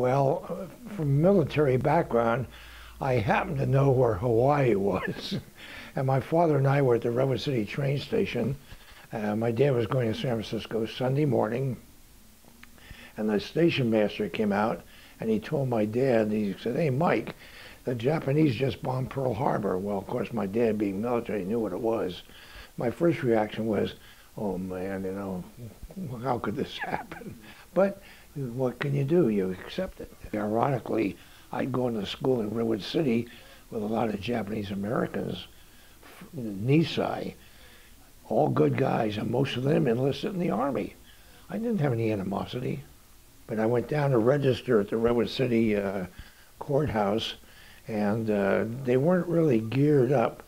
Well, from military background, I happened to know where Hawaii was. And my father and I were at the Redwood City train station. My dad was going to San Francisco Sunday morning, and the station master came out, and he told my dad, he said, "Hey, Mike, the Japanese just bombed Pearl Harbor." Well, of course, my dad, being military, knew what it was. My first reaction was, "Oh, man, how could this happen?" But what can you do? You accept it. Ironically, I'd gone to school in Redwood City with a lot of Japanese Americans, Nisei, all good guys, and most of them enlisted in the Army. I didn't have any animosity. But I went down to register at the Redwood City courthouse, and they weren't really geared up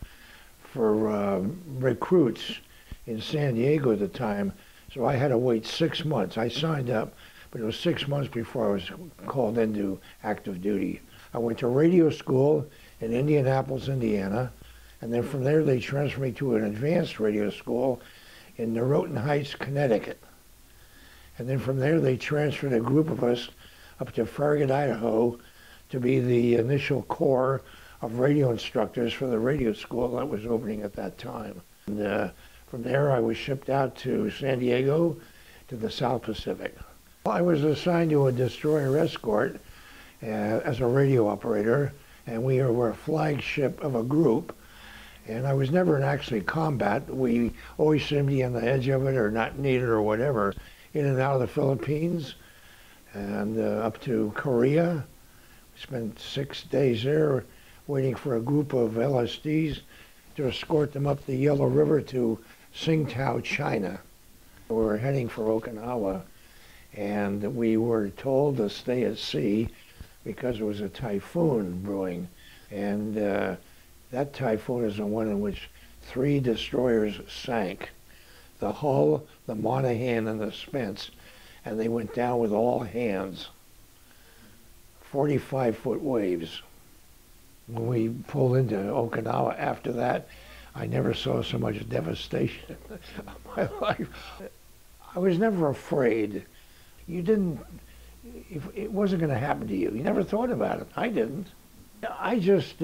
for recruits in San Diego at the time, so I had to wait 6 months. I signed up, but it was 6 months before I was called into active duty. I went to radio school in Indianapolis, Indiana, and then from there they transferred me to an advanced radio school in Noroton Heights, Connecticut. And then from there they transferred a group of us up to Farragut, Idaho, to be the initial corps of radio instructors for the radio school that was opening at that time. And from there I was shipped out to San Diego to the South Pacific. I was assigned to a destroyer escort as a radio operator, and we were a flagship of a group. And I was never in actually combat. We always seemed to be on the edge of it or not needed or whatever. In and out of the Philippines and up to Korea. We spent 6 days there waiting for a group of LSDs to escort them up the Yellow River to Tsingtao, China. We were heading for Okinawa, and we were told to stay at sea because there was a typhoon brewing. And that typhoon is the one in which 3 destroyers sank. The Hull, the Monaghan, and the Spence, and they went down with all hands. 45-foot waves. When we pulled into Okinawa after that, I never saw so much devastation in my life. I was never afraid. It wasn't going to happen to you. You never thought about it. I didn't. I just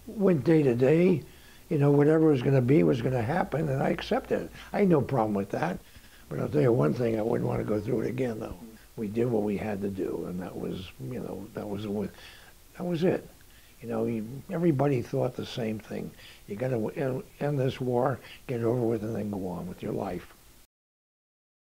went day to day. Whatever was going to be was going to happen, and I accepted it. I had no problem with that. But I'll tell you one thing, I wouldn't want to go through it again, though. We did what we had to do, and that was it. Everybody thought the same thing. You got to end this war, get it over with, and then go on with your life.